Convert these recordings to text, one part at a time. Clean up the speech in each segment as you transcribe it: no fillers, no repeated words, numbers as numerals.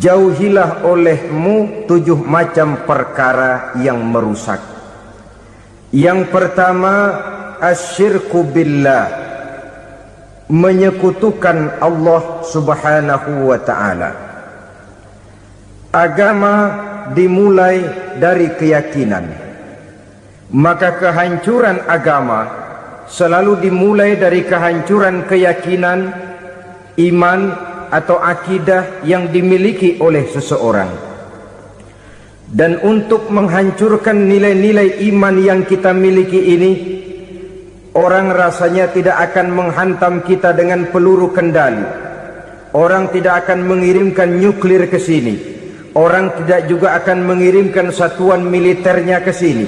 jauhilah olehmu 7 macam perkara yang merusak. Yang pertama, asyirku billah, menyekutukan Allah subhanahu wa ta'ala. Agama dimulai dari keyakinan, maka kehancuran agama selalu dimulai dari kehancuran keyakinan, iman atau akidah yang dimiliki oleh seseorang. Dan untuk menghancurkan nilai-nilai iman yang kita miliki ini, orang rasanya tidak akan menghantam kita dengan peluru kendali. Orang tidak akan mengirimkan nuklir ke sini. Orang tidak juga akan mengirimkan satuan militernya ke sini.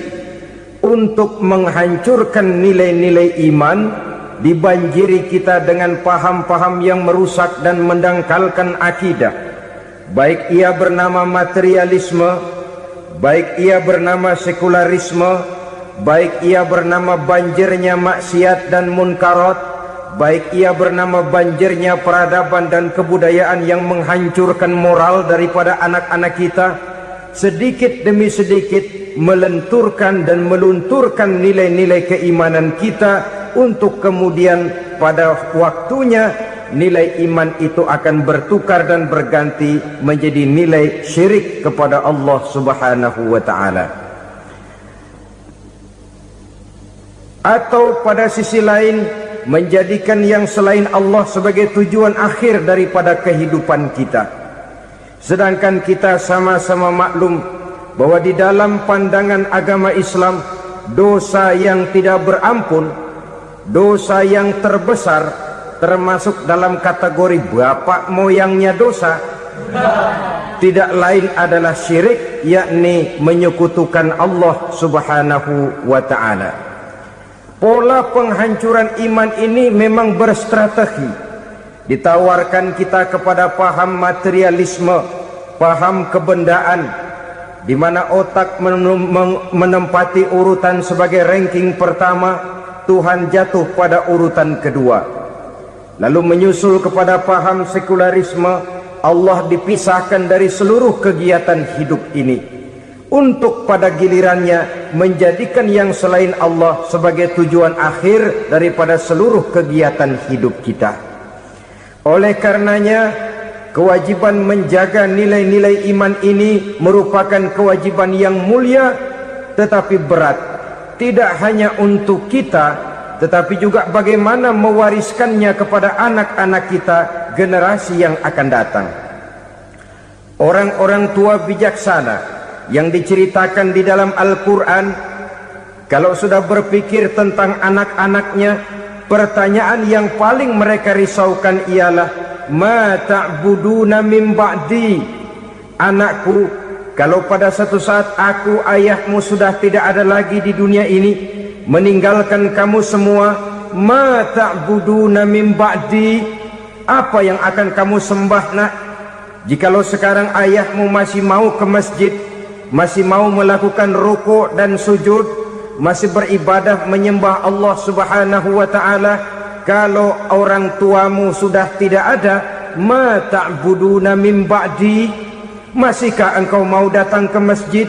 Untuk menghancurkan nilai-nilai iman, dibanjiri kita dengan paham-paham yang merusak dan mendangkalkan akidah. Baik ia bernama materialisme, baik ia bernama sekularisme, baik ia bernama banjirnya maksiat dan munkarat, baik ia bernama banjirnya peradaban dan kebudayaan yang menghancurkan moral daripada anak-anak kita, sedikit demi sedikit melenturkan dan melunturkan nilai-nilai keimanan kita, untuk kemudian pada waktunya nilai iman itu akan bertukar dan berganti menjadi nilai syirik kepada Allah subhanahu wa ta'ala. Atau pada sisi lain, menjadikan yang selain Allah sebagai tujuan akhir daripada kehidupan kita. Sedangkan kita sama-sama maklum bahwa di dalam pandangan agama Islam, dosa yang tidak berampun, dosa yang terbesar, termasuk dalam kategori bapak moyangnya dosa, tidak lain adalah syirik, yakni menyekutukan Allah subhanahu wa ta'ala. Pola penghancuran iman ini memang berstrategi. Ditawarkan kita kepada paham materialisme, paham kebendaan, di mana otak menempati urutan sebagai ranking pertama, Tuhan jatuh pada urutan kedua. Lalu menyusul kepada paham sekularisme, Allah dipisahkan dari seluruh kegiatan hidup ini, untuk pada gilirannya menjadikan yang selain Allah sebagai tujuan akhir daripada seluruh kegiatan hidup kita. Oleh karenanya, kewajiban menjaga nilai-nilai iman ini merupakan kewajiban yang mulia tetapi berat, tidak hanya untuk kita, tetapi juga bagaimana mewariskannya kepada anak-anak kita, generasi yang akan datang. Orang-orang tua bijaksana yang diceritakan di dalam Al-Quran, kalau sudah berpikir tentang anak-anaknya, pertanyaan yang paling mereka risaukan ialah, ma ta'buduna min ba'di. Anakku, kalau pada satu saat aku, ayahmu sudah tidak ada lagi di dunia ini, meninggalkan kamu semua, ma ta'buduna min ba'di, apa yang akan kamu sembah nak? Jikalau sekarang ayahmu masih mau ke masjid, masih mau melakukan rukuk dan sujud, masih beribadah menyembah Allah subhanahu wa ta'ala, kalau orang tuamu sudah tidak ada, ma ta'buduna min ba'di, masihkah engkau mau datang ke masjid?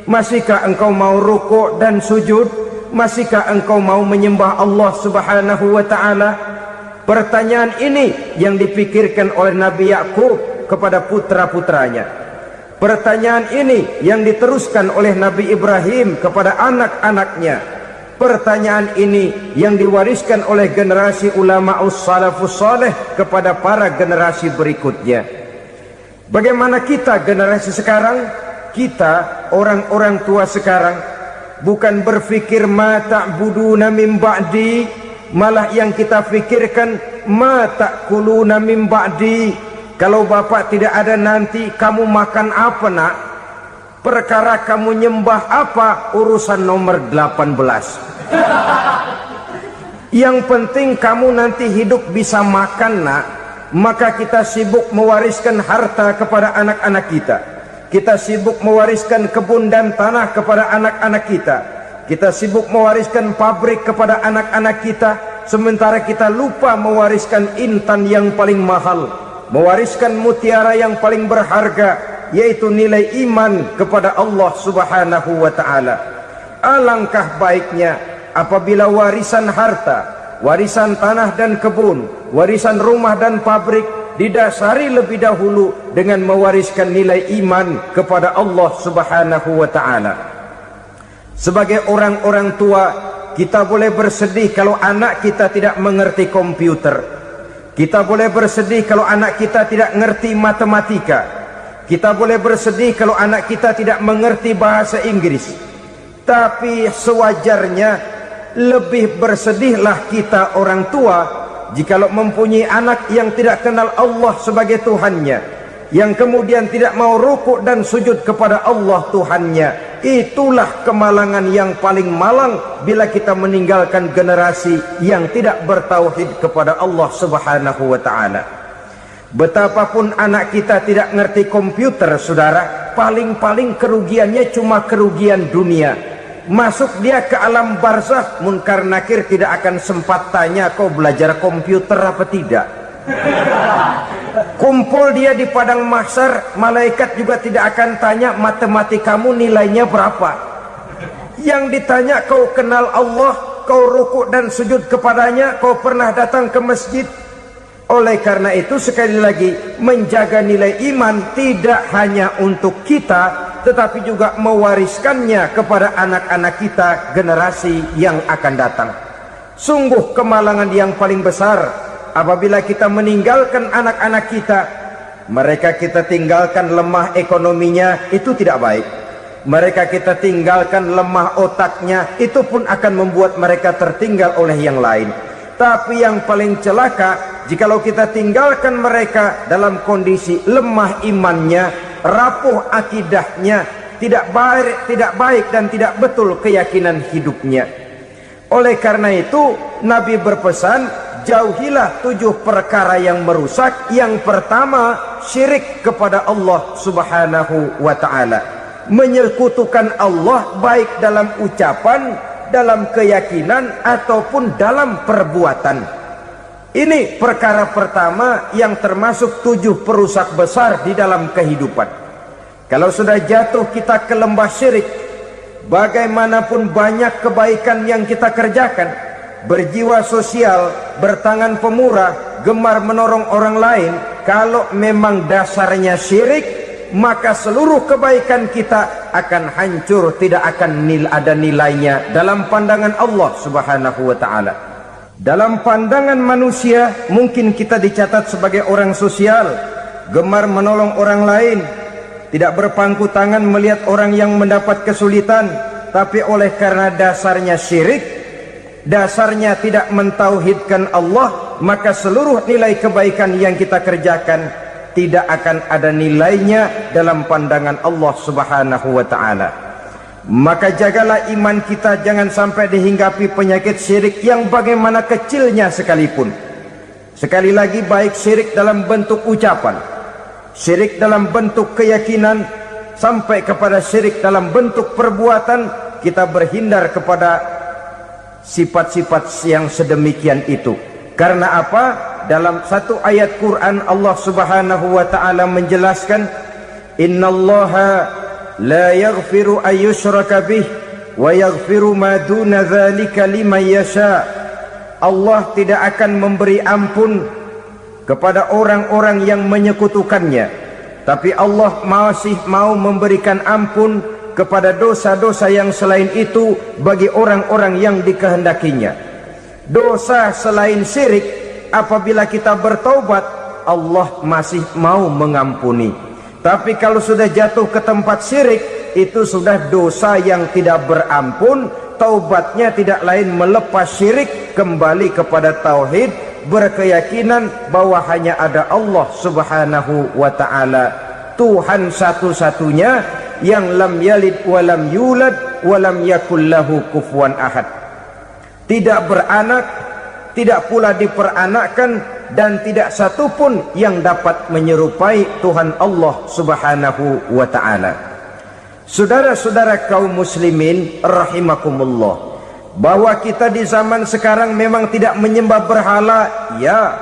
Masihkah engkau mau rukuk dan sujud? Masihkah engkau mau menyembah Allah subhanahu wa ta'ala? Pertanyaan ini yang dipikirkan oleh Nabi Yakub kepada putra-putranya. Pertanyaan ini yang diteruskan oleh Nabi Ibrahim kepada anak-anaknya. Pertanyaan ini yang diwariskan oleh generasi ulama salafus saleh kepada para generasi berikutnya. Bagaimana kita generasi sekarang? Kita orang-orang tua sekarang bukan berfikir ma ta'buduna min ba'di, malah yang kita fikirkan ma ta'kuluna min ba'di. Kalau bapak tidak ada nanti kamu makan apa nak? Perkara kamu nyembah apa, urusan nomor 18. Yang penting kamu nanti hidup bisa makan nak. Maka kita sibuk mewariskan harta kepada anak-anak kita. Kita sibuk mewariskan kebun dan tanah kepada anak-anak kita. Kita sibuk mewariskan pabrik kepada anak-anak kita, sementara kita lupa mewariskan intan yang paling mahal, mewariskan mutiara yang paling berharga, yaitu nilai iman kepada Allah Subhanahu wa ta'ala. Alangkah baiknya apabila warisan harta, warisan tanah dan kebun, warisan rumah dan pabrik didasari lebih dahulu dengan mewariskan nilai iman kepada Allah Subhanahu wa ta'ala. Sebagai orang-orang tua, kita boleh bersedih kalau anak kita tidak mengerti komputer. Kita boleh bersedih kalau anak kita tidak mengerti matematika. Kita boleh bersedih kalau anak kita tidak mengerti bahasa Inggris. Tapi sewajarnya lebih bersedihlah kita orang tua jikalau mempunyai anak yang tidak kenal Allah sebagai Tuhannya, yang kemudian tidak mau rukuk dan sujud kepada Allah Tuhannya. Itulah kemalangan yang paling malang bila kita meninggalkan generasi yang tidak bertauhid kepada Allah Subhanahu wa ta'ala. Betapapun anak kita tidak ngerti komputer, saudara, paling-paling kerugiannya cuma kerugian dunia. Masuk dia ke alam barzakh, munkar nakir tidak akan sempat tanya kau belajar komputer apa tidak. Kumpul dia di padang mahsyar, malaikat juga tidak akan tanya matematikamu nilainya berapa. Yang ditanya kau kenal Allah, kau rukuk dan sujud kepadanya, kau pernah datang ke masjid. Oleh karena itu sekali lagi, menjaga nilai iman tidak hanya untuk kita, tetapi juga mewariskannya kepada anak-anak kita, generasi yang akan datang. Sungguh kemalangan yang paling besar apabila kita meninggalkan anak-anak kita. Mereka kita tinggalkan lemah ekonominya, itu tidak baik. Mereka kita tinggalkan lemah otaknya, itu pun akan membuat mereka tertinggal oleh yang lain. Tapi yang paling celaka, jikalau kita tinggalkan mereka dalam kondisi lemah imannya, rapuh akidahnya, tidak baik dan tidak betul keyakinan hidupnya. Oleh karena itu Nabi berpesan, jauhilah 7 perkara yang merusak. Yang pertama, syirik kepada Allah Subhanahu wa ta'ala. Menyekutukan Allah baik dalam ucapan, dalam keyakinan ataupun dalam perbuatan. Ini perkara pertama yang termasuk 7 perusak besar di dalam kehidupan. Kalau sudah jatuh kita ke lembah syirik, bagaimanapun banyak kebaikan yang kita kerjakan, berjiwa sosial, bertangan pemurah, gemar menolong orang lain, kalau memang dasarnya syirik, maka seluruh kebaikan kita akan hancur, tidak akan ada nilainya dalam pandangan Allah Subhanahu wa ta'ala. Dalam pandangan manusia, mungkin kita dicatat sebagai orang sosial, gemar menolong orang lain, tidak berpangku tangan melihat orang yang mendapat kesulitan. Tapi oleh karena dasarnya syirik, dasarnya tidak mentauhidkan Allah, maka seluruh nilai kebaikan yang kita kerjakan tidak akan ada nilainya dalam pandangan Allah Subhanahu wa ta'ala. Maka jagalah iman kita, jangan sampai dihinggapi penyakit syirik yang bagaimana kecilnya sekalipun. Sekali lagi, baik syirik dalam bentuk ucapan, syirik dalam bentuk keyakinan, sampai kepada syirik dalam bentuk perbuatan, kita berhindar kepada sifat-sifat yang sedemikian itu. Karena apa? Dalam satu ayat Quran Allah Subhanahu wa ta'ala menjelaskan, innallaha la yaghfiru ayyushraka bih wa yaghfiru ma duna dzalika liman yasha. Allah tidak akan memberi ampun kepada orang-orang yang menyekutukannya, tapi Allah masih mau memberikan ampun kepada dosa-dosa yang selain itu bagi orang-orang yang dikehendakinya. Dosa selain syirik, apabila kita bertaubat, Allah masih mau mengampuni. Tapi kalau sudah jatuh ke tempat syirik, itu sudah dosa yang tidak berampun. Taubatnya tidak lain melepas syirik, kembali kepada tauhid, berkeyakinan bahwa hanya ada Allah Subhanahu wa ta'ala, Tuhan satu-satunya, yang lam yalid walam yulad walam yakul lahu kufuwan ahad. Tidak beranak, tidak pula diperanakkan, dan tidak satupun yang dapat menyerupai Tuhan Allah Subhanahu wa ta'ala. Saudara-saudara kaum muslimin rahimakumullah, bahwa kita di zaman sekarang memang tidak menyembah berhala, ya.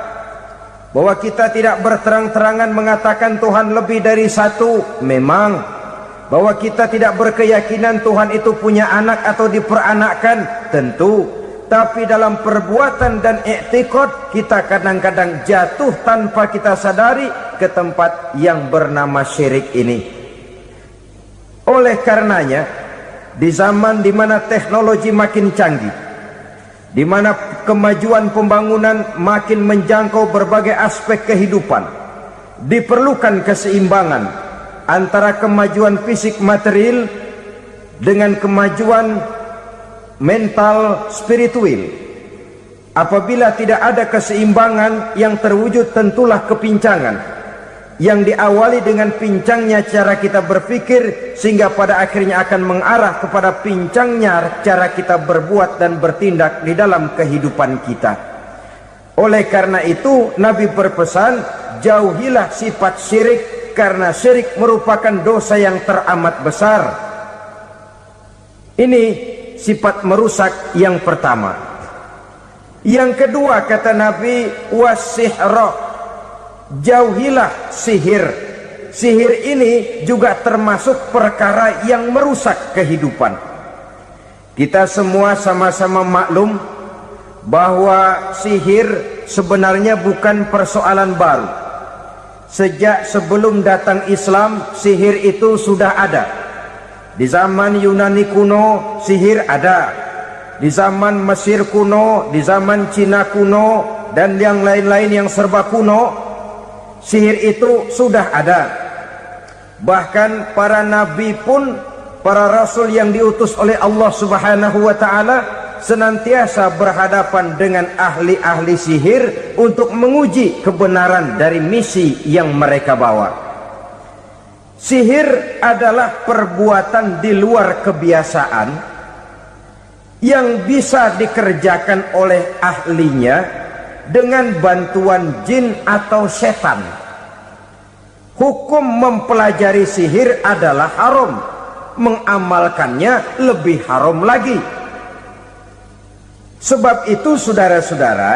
bahwa kita tidak berterang-terangan mengatakan Tuhan lebih dari satu, memang. Bahwa kita tidak berkeyakinan Tuhan itu punya anak atau diperanakkan, tentu. Tapi dalam perbuatan dan i'tiqad kita kadang-kadang jatuh tanpa kita sadari ke tempat yang bernama syirik ini. Oleh karenanya, di zaman di mana teknologi makin canggih, di mana kemajuan pembangunan makin menjangkau berbagai aspek kehidupan, diperlukan keseimbangan antara kemajuan fisik material dengan kemajuan mental spiritual. Apabila tidak ada keseimbangan yang terwujud, tentulah kepincangan yang diawali dengan pincangnya cara kita berpikir, sehingga pada akhirnya akan mengarah kepada pincangnya cara kita berbuat dan bertindak di dalam kehidupan kita. Oleh karena itu Nabi berpesan, jauhilah sifat syirik, karena syirik merupakan dosa yang teramat besar. Ini sifat merusak yang pertama. Yang kedua, kata Nabi, wasihra, jauhilah sihir. Sihir ini juga termasuk perkara yang merusak kehidupan. Kita semua sama-sama maklum bahwa sihir sebenarnya bukan persoalan baru. Sejak sebelum datang Islam, sihir itu sudah ada. Di zaman Yunani kuno, sihir ada. Di zaman Mesir kuno, di zaman Cina kuno, dan yang lain-lain yang serba kuno, sihir itu sudah ada. Bahkan para nabi pun, para rasul yang diutus oleh Allah Subhanahu wa ta'ala, senantiasa berhadapan dengan ahli-ahli sihir untuk menguji kebenaran dari misi yang mereka bawa. Sihir adalah perbuatan di luar kebiasaan yang bisa dikerjakan oleh ahlinya dengan bantuan jin atau setan. Hukum mempelajari sihir adalah haram, mengamalkannya lebih haram lagi. Sebab itu saudara-saudara,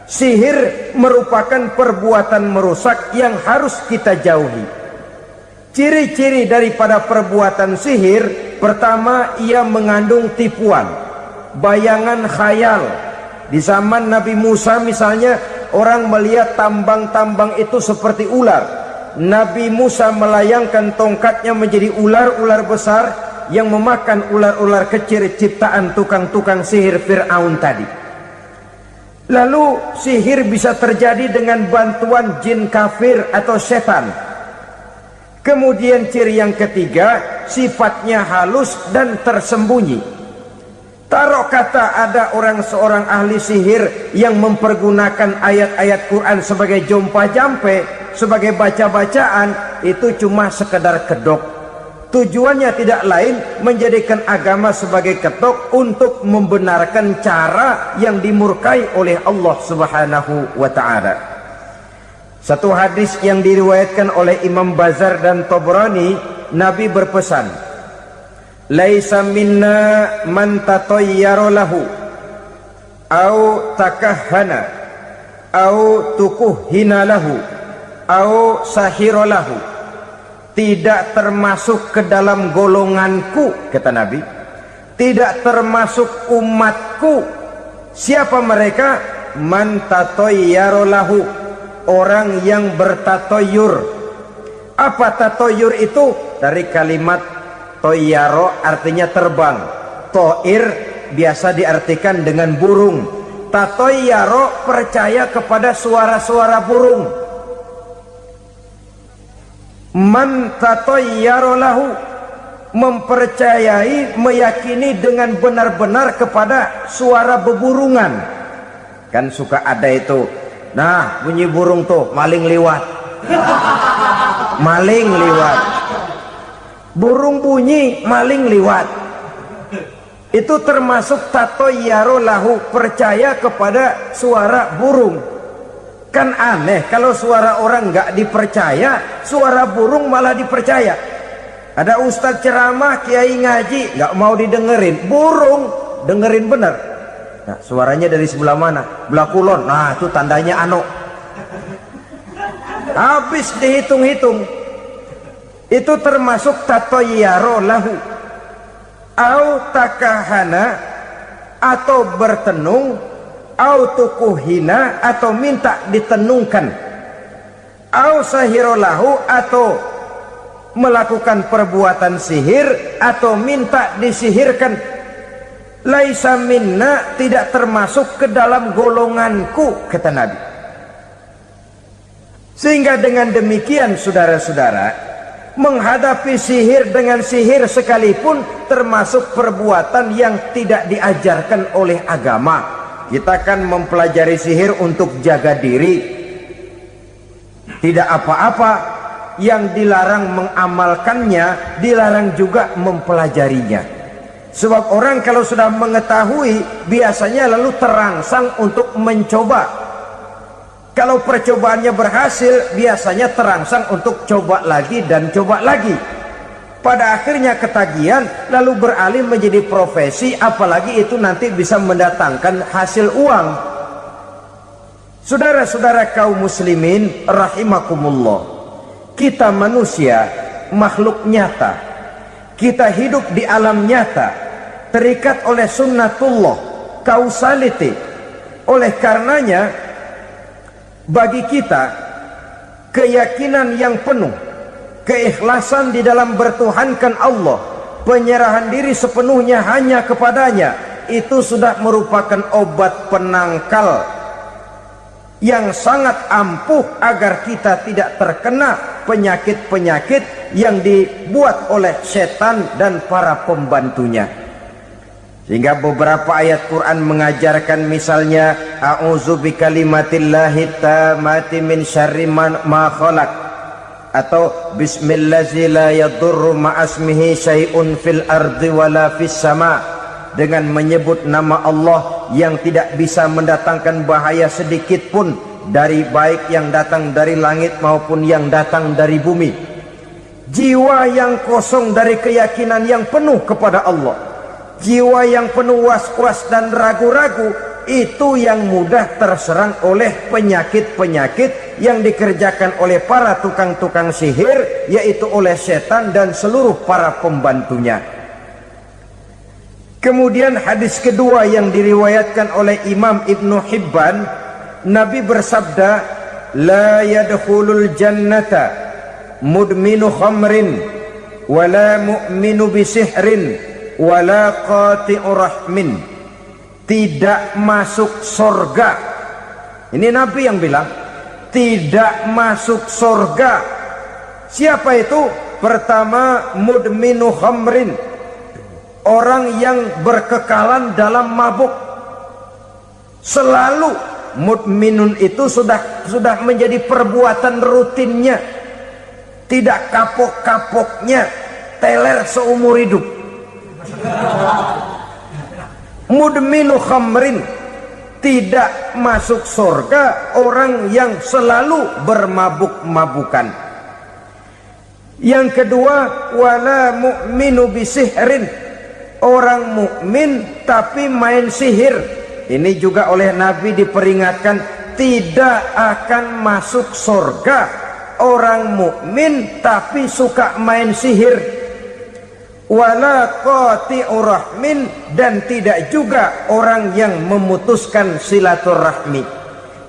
sihir merupakan perbuatan merusak yang harus kita jauhi. Ciri-ciri daripada perbuatan sihir, pertama, ia mengandung tipuan, bayangan khayal. Di zaman Nabi Musa misalnya, orang melihat tambang-tambang itu seperti ular. Nabi Musa melayangkan tongkatnya menjadi ular-ular besar yang memakan ular-ular kecil ciptaan tukang-tukang sihir Fir'aun tadi. Lalu sihir bisa terjadi dengan bantuan jin kafir atau setan. Kemudian ciri yang ketiga, sifatnya halus dan tersembunyi. Taruh kata ada seorang ahli sihir yang mempergunakan ayat-ayat Quran sebagai jompa-jampe, sebagai baca-bacaan, itu cuma sekedar kedok. Tujuannya tidak lain menjadikan agama sebagai ketok untuk membenarkan cara yang dimurkai oleh Allah Subhanahu wa ta'ala. Satu hadis yang diriwayatkan oleh Imam Bazar dan Tabrani, Nabi berpesan, laisa minna man tatayyara lahu au takahhana au tukuhhina lahu au sahira lahu. Tidak termasuk ke dalam golonganku, kata Nabi, tidak termasuk umatku. Siapa mereka? Man tatayyara lahu, orang yang bertatoyur. Apa tatoyur itu? Dari kalimat toyaro, artinya terbang. Toir biasa diartikan dengan burung. Tatoyaro percaya kepada suara-suara burung. Man tatayyara lahu, mempercayai, meyakini dengan benar-benar kepada suara beburungan. Kan suka ada itu, nah bunyi burung tuh, maling liwat. Maling liwat, burung bunyi, maling liwat. Itu termasuk tatayyara lahu, percaya kepada suara burung. Kan aneh kalau suara orang nggak dipercaya, suara burung malah dipercaya. Ada ustadz ceramah, kiai ngaji, nggak mau didengerin, burung dengerin bener. Nah, suaranya dari sebelah mana? Belah kulon. Nah, itu tandanya anu. Habis dihitung-hitung, itu termasuk tatoyaro lahu, au takahana, atau bertenung, au tukuhina, atau minta ditenungkan, au sahirolahu, atau melakukan perbuatan sihir, atau minta disihirkan. Laisa minna, tidak termasuk ke dalam golonganku, kata Nabi. Sehingga dengan demikian saudara-saudara, menghadapi sihir dengan sihir sekalipun termasuk perbuatan yang tidak diajarkan oleh agama. Kita kan mempelajari sihir untuk jaga diri, tidak apa-apa. Yang dilarang mengamalkannya, dilarang juga mempelajarinya. Sebab orang kalau sudah mengetahui, biasanya lalu terangsang untuk mencoba. Kalau percobaannya berhasil, biasanya terangsang untuk coba lagi dan coba lagi. Pada akhirnya ketagihan, lalu beralih menjadi profesi, apalagi itu nanti bisa mendatangkan hasil uang. Saudara-saudara kaum muslimin rahimakumullah, kita manusia makhluk nyata, kita hidup di alam nyata, terikat oleh sunnatullah, kausaliti. Oleh karenanya bagi kita keyakinan yang penuh, keikhlasan di dalam bertuhankan Allah, penyerahan diri sepenuhnya hanya kepadanya, itu sudah merupakan obat penangkal yang sangat ampuh agar kita tidak terkena penyakit-penyakit yang dibuat oleh setan dan para pembantunya. Sehingga beberapa ayat Quran mengajarkan, misalnya a'udzu bikalimatillahi tammati min syarri ma khalaq, atau bismillazi la yadurru ma'asmihi syai'un fil ardi wala fis sama, dengan menyebut nama Allah yang tidak bisa mendatangkan bahaya sedikit pun, dari baik yang datang dari langit maupun yang datang dari bumi. Jiwa yang kosong dari keyakinan yang penuh kepada Allah, jiwa yang penuh was-was dan ragu-ragu, itu yang mudah terserang oleh penyakit-penyakit yang dikerjakan oleh para tukang-tukang sihir, yaitu oleh setan dan seluruh para pembantunya. Kemudian hadis kedua yang diriwayatkan oleh Imam Ibnu Hibban, Nabi bersabda, la yadkhulul jannata mudminu khamrin wala mu'minu bisihrin wala qati'u rahmin. Tidak masuk surga. Ini Nabi yang bilang, tidak masuk surga. Siapa itu? Pertama, mudminu khamrin, orang yang berkekalan dalam mabuk. Selalu mudminun itu sudah menjadi perbuatan rutinnya, tidak kapok-kapoknya, teler seumur hidup. Mudminu khamrin, tidak masuk surga orang yang selalu bermabuk-mabukan. Yang kedua, wala mu'minu bisihrin, orang mukmin tapi main sihir. Ini juga oleh Nabi diperingatkan, tidak akan masuk surga orang mukmin tapi suka main sihir. Wala qati'u rahmin, dan tidak juga orang yang memutuskan silaturahmi.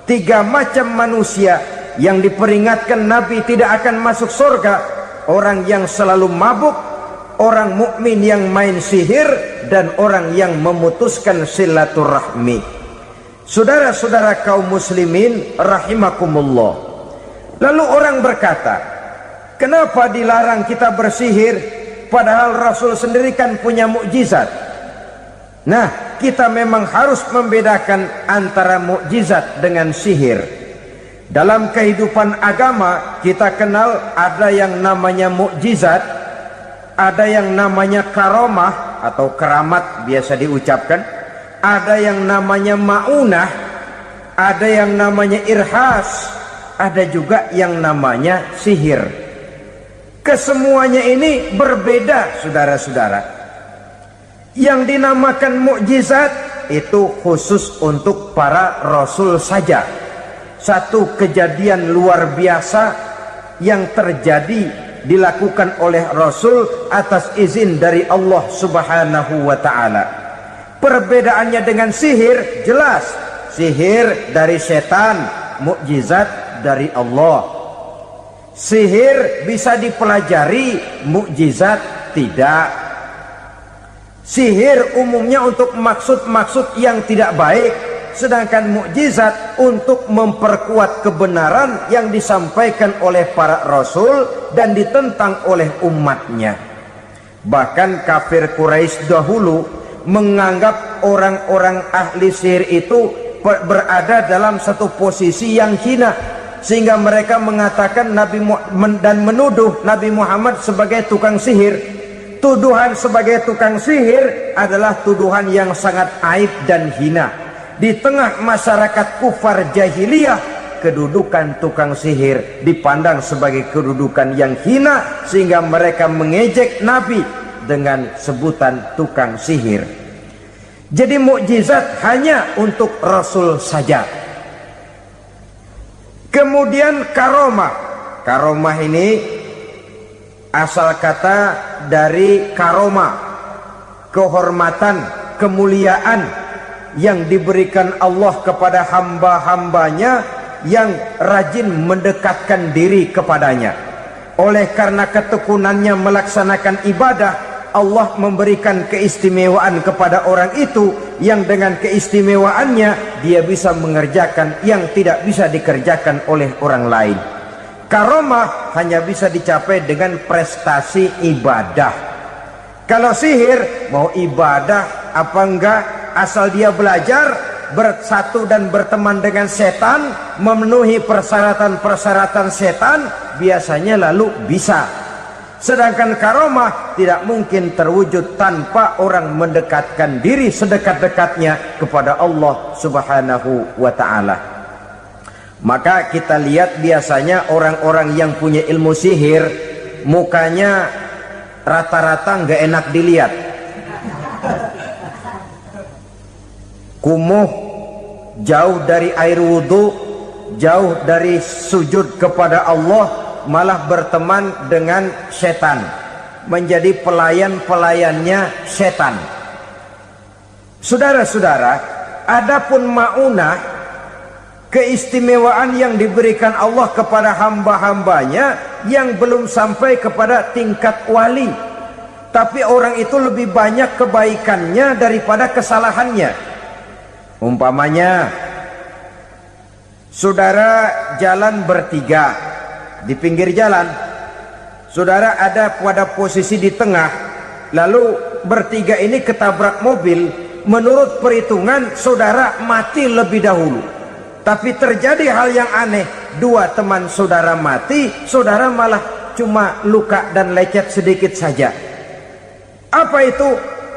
Tiga macam manusia yang diperingatkan Nabi tidak akan masuk surga: orang yang selalu mabuk, orang mukmin yang main sihir, dan orang yang memutuskan silaturahmi. Saudara-saudara kaum muslimin rahimakumullah, lalu orang berkata, kenapa dilarang kita bersihir? Padahal Rasul sendiri kan punya mukjizat. Nah, kita memang harus membedakan antara mukjizat dengan sihir. Dalam kehidupan agama kita kenal ada yang namanya mukjizat, ada yang namanya karomah atau keramat biasa diucapkan, ada yang namanya maunah, ada yang namanya irhas, ada juga yang namanya sihir. Kesemuanya ini berbeda, saudara-saudara. Yang dinamakan mukjizat itu khusus untuk para rasul saja. satu kejadian luar biasa yang terjadi dilakukan oleh Rasul atas izin dari Allah Subhanahu wa ta'ala. Perbedaannya dengan sihir jelas. Sihir dari setan, mukjizat dari Allah. Sihir bisa dipelajari, mukjizat tidak. Sihir umumnya untuk maksud-maksud yang tidak baik, sedangkan mukjizat untuk memperkuat kebenaran yang disampaikan oleh para rasul dan ditentang oleh umatnya. Bahkan kafir Quraisy dahulu menganggap orang-orang ahli sihir itu berada dalam satu posisi yang hina, sehingga mereka mengatakan dan menuduh Nabi Muhammad sebagai tukang sihir. Tuduhan sebagai tukang sihir adalah tuduhan yang sangat aib dan hina. Di tengah masyarakat kufar jahiliyah, kedudukan tukang sihir dipandang sebagai kedudukan yang hina, sehingga mereka mengejek Nabi dengan sebutan tukang sihir. Jadi mukjizat hanya untuk Rasul saja. Kemudian karomah. Karomah ini asal kata dari karoma, kehormatan, kemuliaan yang diberikan Allah kepada hamba-hambanya yang rajin mendekatkan diri kepadanya. Oleh karena ketekunannya melaksanakan ibadah, Allah memberikan keistimewaan kepada orang itu, yang dengan keistimewaannya dia bisa mengerjakan yang tidak bisa dikerjakan oleh orang lain. Karomah hanya bisa dicapai dengan prestasi ibadah. Kalau sihir mau ibadah apa enggak, asal dia belajar, bersatu dan berteman dengan setan, memenuhi persyaratan-persyaratan setan, biasanya lalu bisa. Sedangkan karomah tidak mungkin terwujud tanpa orang mendekatkan diri sedekat-dekatnya kepada Allah Subhanahu wa ta'ala. Maka kita lihat biasanya orang-orang yang punya ilmu sihir, mukanya rata-rata nggak enak dilihat. Kumuh, jauh dari air wudhu, jauh dari sujud kepada Allah, malah berteman dengan setan, menjadi pelayan-pelayannya setan. Saudara-saudara, adapun maunah, keistimewaan yang diberikan Allah kepada hamba-hambanya yang belum sampai kepada tingkat wali, tapi orang itu lebih banyak kebaikannya daripada kesalahannya. Umpamanya, saudara jalan bertiga di pinggir jalan, saudara ada pada posisi di tengah, lalu bertiga ini ketabrak mobil. Menurut perhitungan saudara mati lebih dahulu, tapi terjadi hal yang aneh, dua teman saudara mati, saudara malah cuma luka dan lecet sedikit saja. Apa itu?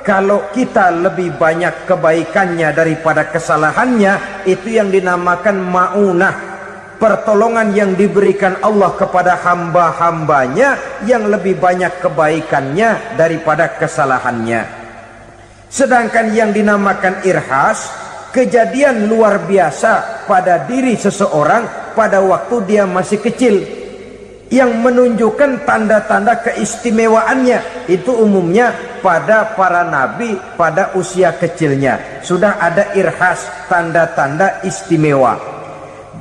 Kalau kita lebih banyak kebaikannya daripada kesalahannya, itu yang dinamakan maunah, pertolongan yang diberikan Allah kepada hamba-hambanya yang lebih banyak kebaikannya daripada kesalahannya. Sedangkan yang dinamakan irhas, kejadian luar biasa pada diri seseorang pada waktu dia masih kecil, yang menunjukkan tanda-tanda keistimewaannya. Itu umumnya pada para nabi pada usia kecilnya sudah ada irhas, tanda-tanda istimewa.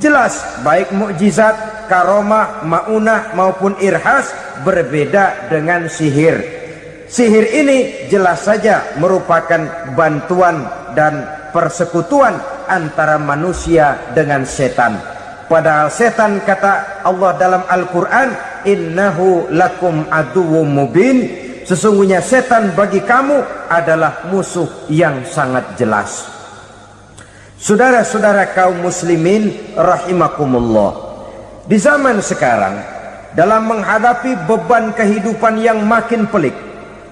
Jelas baik mukjizat, karomah, maunah maupun irhas berbeda dengan sihir. Sihir ini jelas saja merupakan bantuan dan persekutuan antara manusia dengan setan. Padahal setan, kata Allah dalam Al-Quran, innahu lakum aduwwum mubin, sesungguhnya setan bagi kamu adalah musuh yang sangat jelas. Saudara-saudara kaum muslimin rahimakumullah, di zaman sekarang dalam menghadapi beban kehidupan yang makin pelik,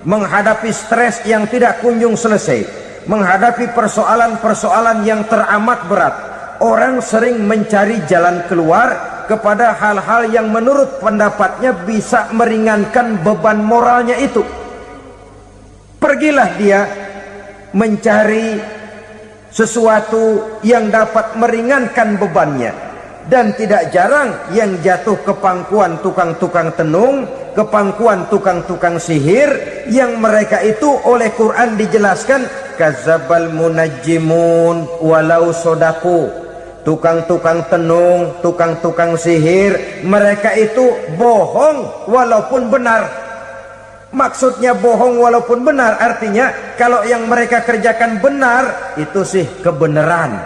menghadapi stres yang tidak kunjung selesai, menghadapi persoalan-persoalan yang teramat berat, orang sering mencari jalan keluar kepada hal-hal yang menurut pendapatnya bisa meringankan beban moralnya itu. Pergilah dia mencari sesuatu yang dapat meringankan bebannya. Dan tidak jarang yang jatuh ke pangkuan tukang-tukang tenung, ke pangkuan tukang-tukang sihir, yang mereka itu oleh Quran dijelaskan kadzabal munajjimun walau sodaku. Tukang-tukang tenung, tukang-tukang sihir, mereka itu bohong walaupun benar. Maksudnya bohong walaupun benar artinya kalau yang mereka kerjakan benar itu sih kebenaran.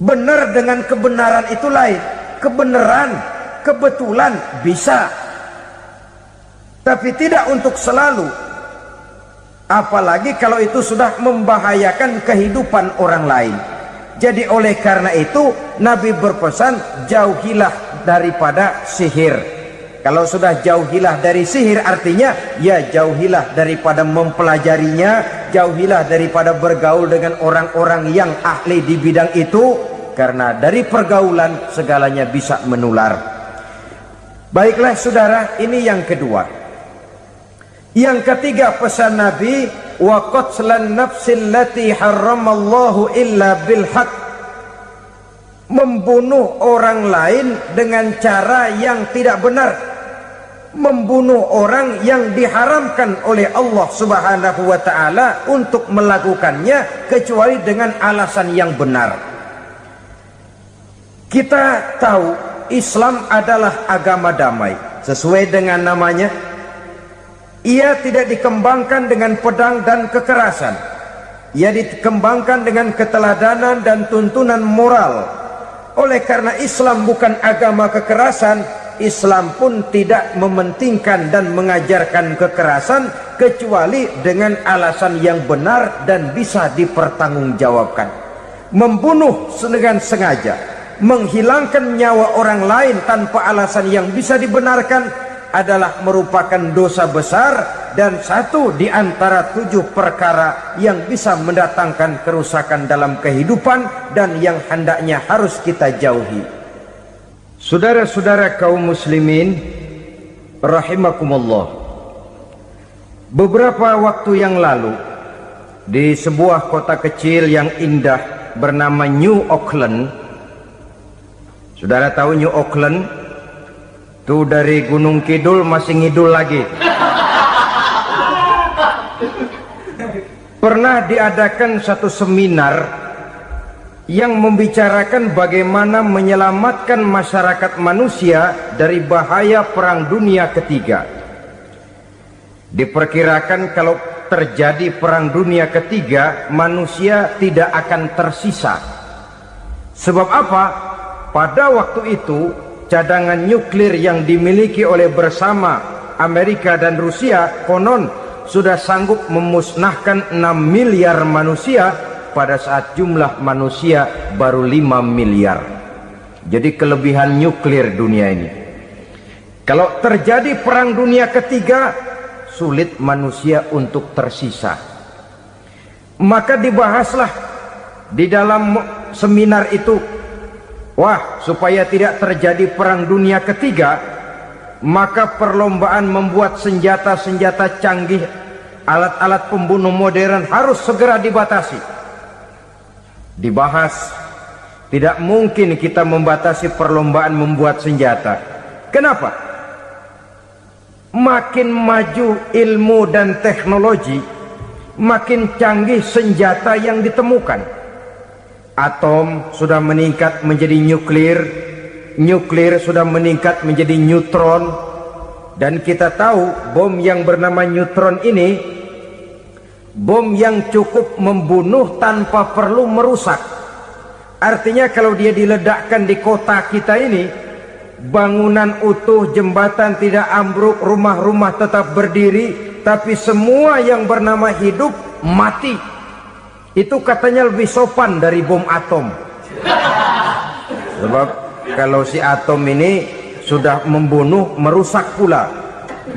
Benar dengan kebenaran itu lain. Kebenaran, kebetulan bisa, tapi tidak untuk selalu. Apalagi kalau itu sudah membahayakan kehidupan orang lain. Jadi oleh karena itu Nabi berpesan jauhilah daripada sihir. Kalau sudah jauhilah dari sihir artinya ya jauhilah daripada mempelajarinya, jauhilah daripada bergaul dengan orang-orang yang ahli di bidang itu, karena dari pergaulan segalanya bisa menular. Baiklah saudara, ini yang kedua. Yang ketiga pesan Nabi, wa qatlan nafsil lati harramallahu illa bil haq. Membunuh orang lain dengan cara yang tidak benar. Membunuh orang yang diharamkan oleh Allah Subhanahu wa taala untuk melakukannya kecuali dengan alasan yang benar. Kita tahu Islam adalah agama damai. Sesuai dengan namanya, ia tidak dikembangkan dengan pedang dan kekerasan. Ia dikembangkan dengan keteladanan dan tuntunan moral. Oleh karena Islam bukan agama kekerasan, Islam pun tidak mementingkan dan mengajarkan kekerasan kecuali dengan alasan yang benar dan bisa dipertanggungjawabkan. Membunuh dengan sengaja, menghilangkan nyawa orang lain tanpa alasan yang bisa dibenarkan adalah merupakan dosa besar dan satu di antara 7 perkara yang bisa mendatangkan kerusakan dalam kehidupan dan yang hendaknya harus kita jauhi. Saudara-saudara kaum muslimin rahimakumullah, beberapa waktu yang lalu di sebuah kota kecil yang indah bernama New Auckland. Saudara tahu New Auckland? Itu dari Gunung Kidul masih ngidul lagi. Pernah diadakan satu seminar yang membicarakan bagaimana menyelamatkan masyarakat manusia dari bahaya Perang Dunia Ketiga. Diperkirakan kalau terjadi Perang Dunia Ketiga, manusia tidak akan tersisa. Sebab apa? Pada waktu itu cadangan nuklir yang dimiliki oleh bersama Amerika dan Rusia konon sudah sanggup memusnahkan 6 miliar manusia pada saat jumlah manusia baru 5 miliar. Jadi kelebihan nuklir dunia ini. Kalau terjadi Perang Dunia Ketiga, sulit manusia untuk tersisa. Maka dibahaslah di dalam seminar itu, wah, supaya tidak terjadi Perang Dunia Ketiga, maka perlombaan membuat senjata-senjata canggih, alat-alat pembunuh modern harus segera dibatasi. Dibahas, tidak mungkin kita membatasi perlombaan membuat senjata. Kenapa? Makin maju ilmu dan teknologi, makin canggih senjata yang ditemukan. Atom sudah meningkat menjadi nuklir, nuklir sudah meningkat menjadi neutron, dan kita tahu bom yang bernama neutron ini bom yang cukup membunuh tanpa perlu merusak. Artinya kalau dia diledakkan di kota kita ini, bangunan utuh, jembatan tidak ambruk, rumah-rumah tetap berdiri, tapi semua yang bernama hidup mati. Itu katanya lebih sopan dari bom atom. Sebab kalau si atom ini sudah membunuh, merusak pula.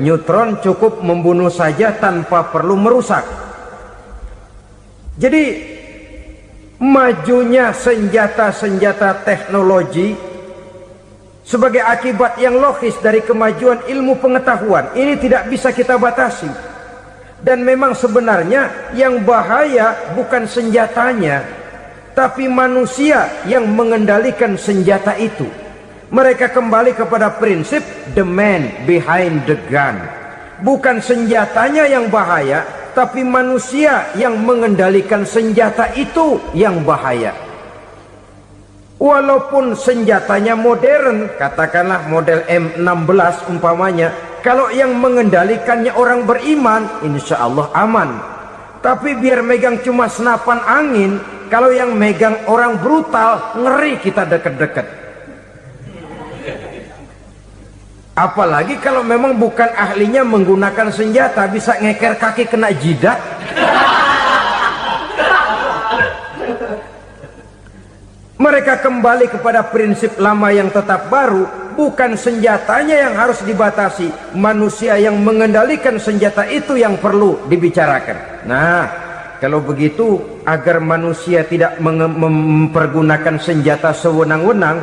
Neutron cukup membunuh saja tanpa perlu merusak. Jadi majunya senjata-senjata teknologi sebagai akibat yang logis dari kemajuan ilmu pengetahuan ini tidak bisa kita batasi. Dan memang sebenarnya yang bahaya bukan senjatanya, tapi manusia yang mengendalikan senjata itu. Mereka kembali kepada prinsip the man behind the gun. Bukan senjatanya yang bahaya, tapi manusia yang mengendalikan senjata itu yang bahaya. Walaupun senjatanya modern, katakanlah model M16 umpamanya, kalau yang mengendalikannya orang beriman, insya Allah aman. Tapi biar megang cuma senapan angin, kalau yang megang orang brutal, ngeri kita deket-deket. Apalagi kalau memang bukan ahlinya menggunakan senjata, bisa ngeker kaki kena jidat. Mereka kembali kepada prinsip lama yang tetap baru. Bukan senjatanya yang harus dibatasi, manusia yang mengendalikan senjata itu yang perlu dibicarakan. Nah, kalau begitu, agar manusia tidak mempergunakan senjata sewenang-wenang,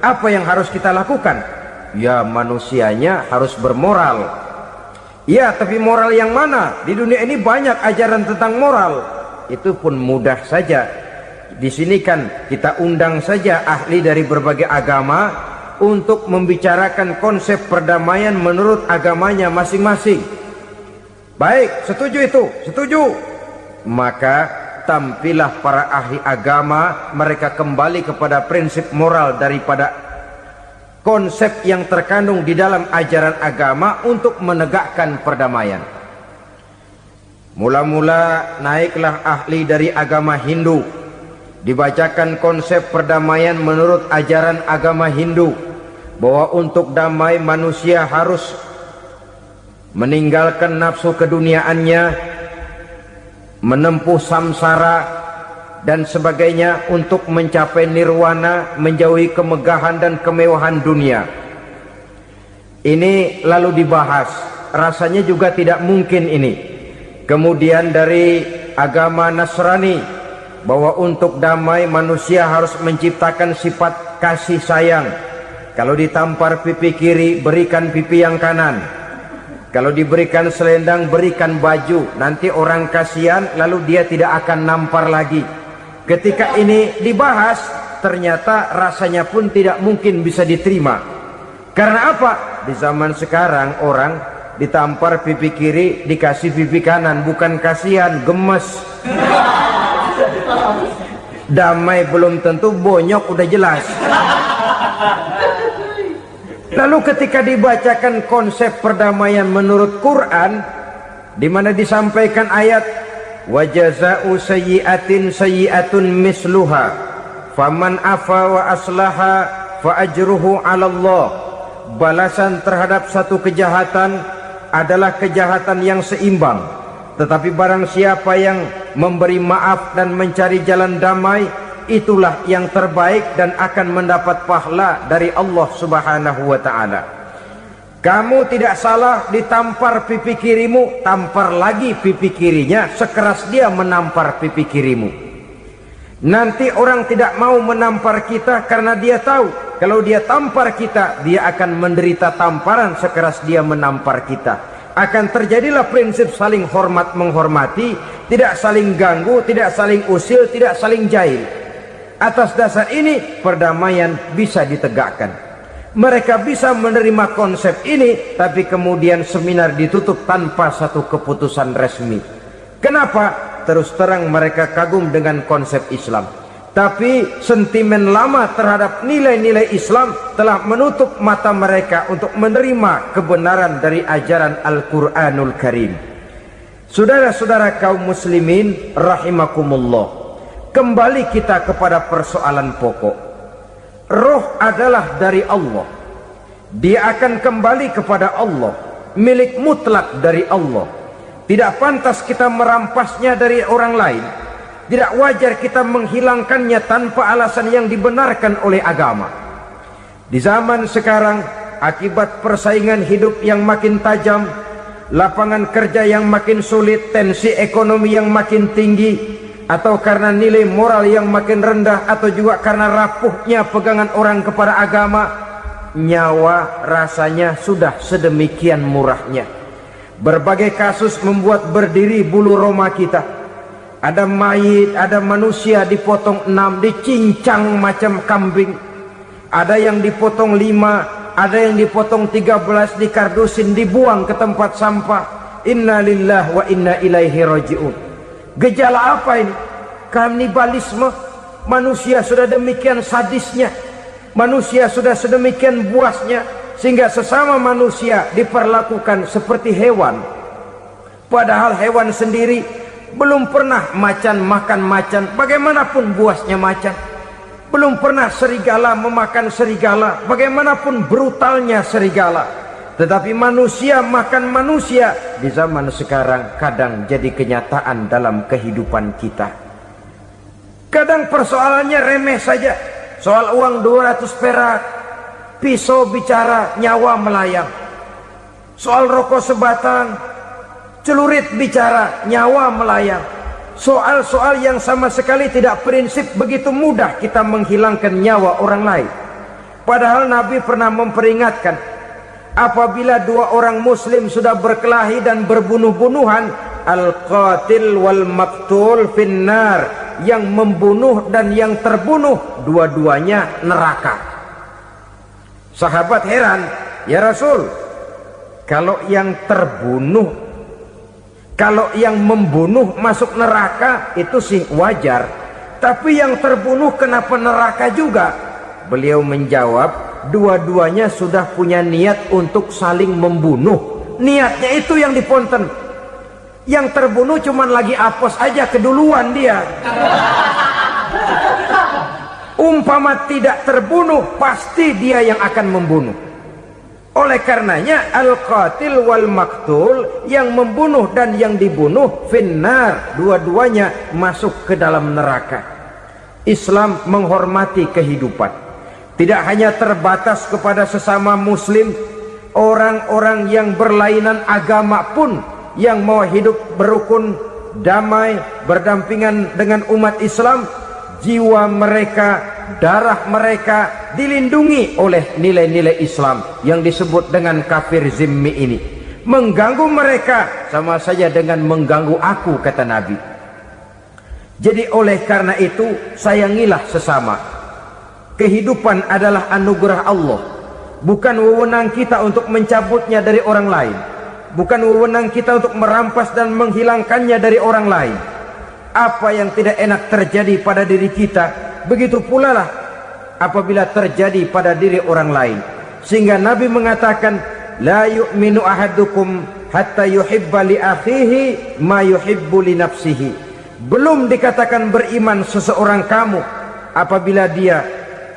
apa yang harus kita lakukan? Ya, manusianya harus bermoral. Ya, tapi moral yang mana? Di dunia ini banyak ajaran tentang moral. Itu pun mudah saja. Di sini kan kita undang saja ahli dari berbagai agama untuk membicarakan konsep perdamaian menurut agamanya masing-masing. Baik, setuju itu? Setuju. Maka tampillah para ahli agama, mereka kembali kepada prinsip moral daripada konsep yang terkandung di dalam ajaran agama untuk menegakkan perdamaian. Mula-mula naiklah ahli dari agama Hindu, dibacakan konsep perdamaian menurut ajaran agama Hindu, bahwa untuk damai manusia harus meninggalkan nafsu keduniaannya, menempuh samsara dan sebagainya untuk mencapai nirwana, menjauhi kemegahan dan kemewahan dunia. Ini lalu dibahas, rasanya juga tidak mungkin ini. Kemudian dari agama Nasrani, bahwa untuk damai manusia harus menciptakan sifat kasih sayang. Kalau ditampar pipi kiri, berikan pipi yang kanan. Kalau diberikan selendang, berikan baju. Nanti orang kasihan, lalu dia tidak akan nampar lagi. Ketika ini dibahas, ternyata rasanya pun tidak mungkin bisa diterima. Karena apa? Di zaman sekarang orang ditampar pipi kiri, dikasih pipi kanan. Bukan kasihan, gemes. Damai belum tentu, bonyok udah jelas. Lalu ketika dibacakan konsep perdamaian menurut Quran, di mana disampaikan ayat wa jazaa'u sayyi'atin sayyi'atun misluha faman afa wa aslaha fa ajruhu 'ala Allah. Balasan terhadap satu kejahatan adalah kejahatan yang seimbang, tetapi barang siapa yang memberi maaf dan mencari jalan damai, itulah yang terbaik dan akan mendapat pahala dari Allah Subhanahu wa ta'ala. Kamu tidak salah ditampar pipi kirimu, tampar lagi pipi kirinya sekeras dia menampar pipi kirimu. Nanti orang tidak mau menampar kita karena dia tahu kalau dia tampar kita, dia akan menderita tamparan sekeras dia menampar kita. Akan terjadilah prinsip saling hormat menghormati, tidak saling ganggu, tidak saling usil, tidak saling jahil. Atas dasar ini perdamaian bisa ditegakkan. Mereka bisa menerima konsep ini, tapi kemudian seminar ditutup tanpa satu keputusan resmi. Kenapa? Terus terang mereka kagum dengan konsep Islam, tapi sentimen lama terhadap nilai-nilai Islam telah menutup mata mereka untuk menerima kebenaran dari ajaran Al-Quranul Karim. Saudara-saudara kaum muslimin rahimakumullah, kembali kita kepada persoalan pokok. Roh adalah dari Allah, dia akan kembali kepada Allah, milik mutlak dari Allah. Tidak pantas kita merampasnya dari orang lain. Tidak wajar kita menghilangkannya tanpa alasan yang dibenarkan oleh agama. Di zaman sekarang, akibat persaingan hidup yang makin tajam, lapangan kerja yang makin sulit, tensi ekonomi yang makin tinggi, atau karena nilai moral yang makin rendah, atau juga karena rapuhnya pegangan orang kepada agama, nyawa rasanya sudah sedemikian murahnya. Berbagai kasus membuat berdiri bulu roma kita. Ada mayit, ada manusia dipotong 6, dicincang macam kambing. Ada yang dipotong 5, ada yang dipotong 13, dikardusin, dibuang ke tempat sampah. Inna lillahi wa inna ilaihi raji'un. Gejala apa ini? Kanibalisme. Manusia sudah demikian sadisnya, manusia sudah sedemikian buasnya, sehingga sesama manusia diperlakukan seperti hewan. Padahal hewan sendiri belum pernah macan makan macan, bagaimanapun buasnya macan. Belum pernah serigala memakan serigala, bagaimanapun brutalnya serigala. Tetapi manusia makan manusia di zaman sekarang kadang jadi kenyataan dalam kehidupan kita. Kadang persoalannya remeh saja, soal uang 200 perak, pisau bicara, nyawa melayang. Soal rokok sebatang, celurit bicara, nyawa melayang. Soal-soal yang sama sekali tidak prinsip, begitu mudah kita menghilangkan nyawa orang lain. Padahal Nabi pernah memperingatkan, apabila dua orang muslim sudah berkelahi dan berbunuh-bunuhan, al-qatil wal maktul finnar, yang membunuh dan yang terbunuh dua-duanya neraka. Sahabat heran, ya Rasul, kalau yang terbunuh, kalau yang membunuh masuk neraka itu sih wajar, tapi yang terbunuh kenapa neraka juga? Beliau menjawab, dua-duanya sudah punya niat untuk saling membunuh. Niatnya itu yang diponten. Yang terbunuh cuman lagi apes aja, keduluan dia. Umpama tidak terbunuh, pasti dia yang akan membunuh. Oleh karenanya al-qatil wal maktul, yang membunuh dan yang dibunuh finnar, dua-duanya masuk ke dalam neraka. Islam menghormati kehidupan, tidak hanya terbatas kepada sesama muslim, orang-orang yang berlainan agama pun yang mau hidup berukun, damai, berdampingan dengan umat Islam, jiwa mereka, darah mereka dilindungi oleh nilai-nilai Islam yang disebut dengan kafir zimmi ini. Mengganggu mereka sama saja dengan mengganggu aku, kata Nabi. Jadi oleh karena itu, sayangilah sesama. Kehidupan adalah anugerah Allah, bukan wewenang kita untuk mencabutnya dari orang lain, bukan wewenang kita untuk merampas dan menghilangkannya dari orang lain. Apa yang tidak enak terjadi pada diri kita, begitu pula lah apabila terjadi pada diri orang lain. Sehingga Nabi mengatakan, la yu'minu ahadukum hatta yuhibba li akhihi ma yuhibbu li nafsihi. Belum dikatakan beriman seseorang kamu apabila dia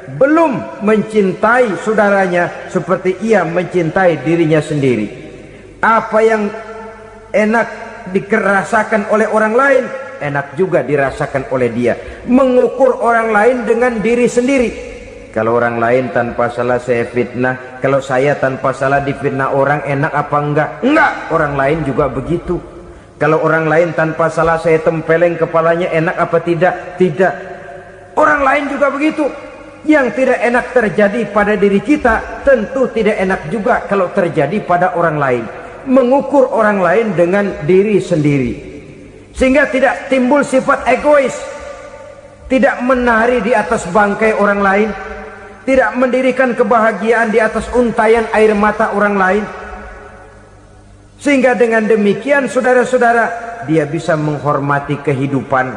belum mencintai saudaranya seperti ia mencintai dirinya sendiri. Apa yang enak dirasakan oleh orang lain, enak juga dirasakan oleh dia. Mengukur orang lain dengan diri sendiri. Kalau orang lain tanpa salah saya fitnah, kalau saya tanpa salah difitnah orang, enak apa enggak? Enggak, orang lain juga begitu. Kalau orang lain tanpa salah saya tempeleng kepalanya, enak apa tidak? Tidak. Orang lain juga begitu. Yang tidak enak terjadi pada diri kita, tentu tidak enak juga kalau terjadi pada orang lain. Mengukur orang lain dengan diri sendiri, sehingga tidak timbul sifat egois, tidak menari di atas bangkai orang lain, tidak mendirikan kebahagiaan di atas untayan air mata orang lain. Sehingga dengan demikian saudara-saudara, dia bisa menghormati kehidupan,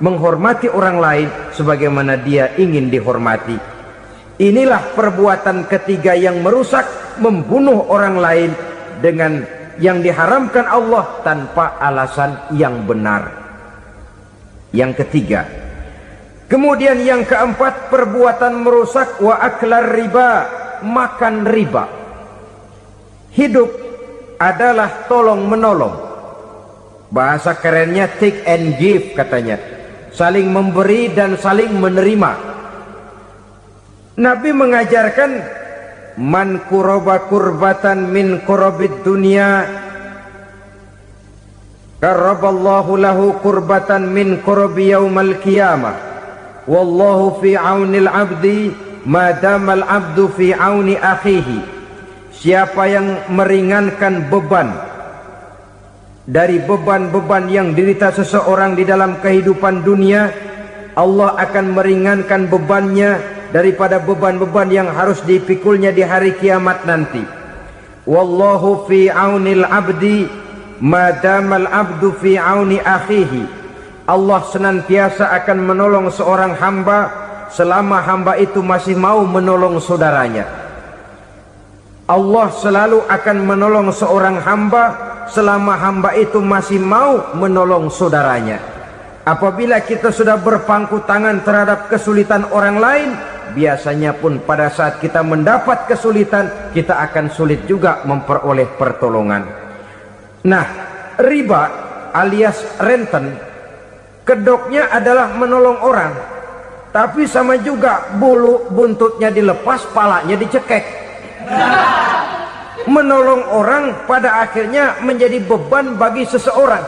menghormati orang lain sebagaimana dia ingin dihormati. Inilah perbuatan ketiga yang merusak, membunuh orang lain dengan yang diharamkan Allah tanpa alasan yang benar. Yang ketiga. Kemudian yang keempat, perbuatan merusak, wa aklar riba, makan riba. Hidup adalah tolong menolong. Bahasa kerennya take and give katanya. Saling memberi dan saling menerima. Nabi mengajarkan, man kuraba kurbatan min kurabid dunia karaballahu lahu kurbatan min kurabi yaumal qiyamah. Wallahu fi aunil abdi madamal abdu fi auni akhihi. Siapa yang meringankan beban dari beban-beban yang dirita seseorang di dalam kehidupan dunia, Allah akan meringankan bebannya daripada beban-beban yang harus dipikulnya di hari kiamat nanti. Wallahu fi aunil abdi madamal abdu fi auni akhihi. Allah senantiasa akan menolong seorang hamba selama hamba itu masih mau menolong saudaranya. Allah selalu akan menolong seorang hamba selama hamba itu masih mau menolong saudaranya. Apabila kita sudah berpangku tangan terhadap kesulitan orang lain, biasanya pun pada saat kita mendapat kesulitan, kita akan sulit juga memperoleh pertolongan. Nah, riba alias renten, kedoknya adalah menolong orang, tapi sama juga bulu buntutnya dilepas, palanya dicekek. Menolong orang pada akhirnya menjadi beban bagi seseorang,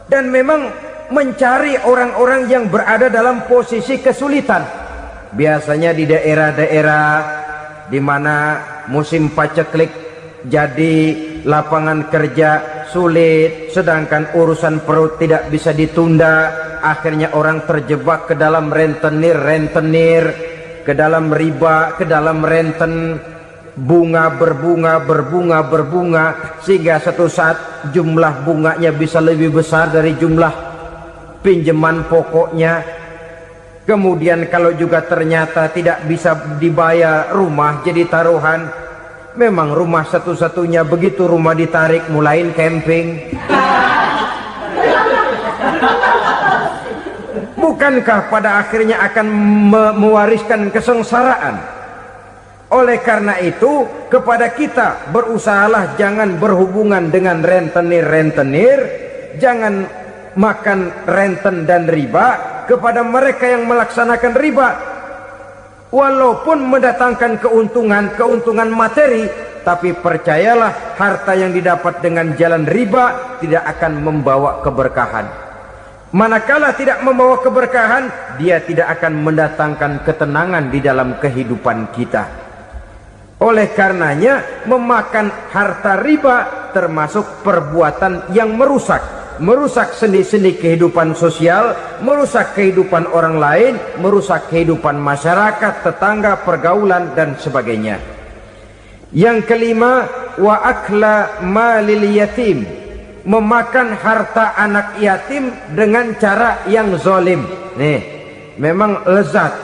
dan memang mencari orang-orang yang berada dalam posisi kesulitan. Biasanya di daerah-daerah di mana musim paceklik, jadi lapangan kerja sulit, sedangkan urusan perut tidak bisa ditunda. Akhirnya orang terjebak ke dalam rentenir, ke dalam riba, ke dalam renten. Bunga berbunga, sehingga satu saat jumlah bunganya bisa lebih besar dari jumlah pinjaman pokoknya. Kemudian kalau juga ternyata tidak bisa dibayar, rumah jadi taruhan. Memang rumah satu-satunya, begitu rumah ditarik mulain camping. Bukankah pada akhirnya akan mewariskan kesengsaraan? Oleh karena itu, kepada kita berusahalah jangan berhubungan dengan rentenir, jangan makan renten dan riba. Kepada mereka yang melaksanakan riba, walaupun mendatangkan keuntungan materi, tapi percayalah, harta yang didapat dengan jalan riba tidak akan membawa keberkahan. Manakala tidak membawa keberkahan, dia tidak akan mendatangkan ketenangan di dalam kehidupan kita. Oleh karenanya, memakan harta riba termasuk perbuatan yang merusak sendi-sendi kehidupan sosial, merusak kehidupan orang lain, merusak kehidupan masyarakat, tetangga, pergaulan, dan sebagainya. Yang kelima, wa akla malil yatim, memakan harta anak yatim dengan cara yang zalim. Nih, memang lezat.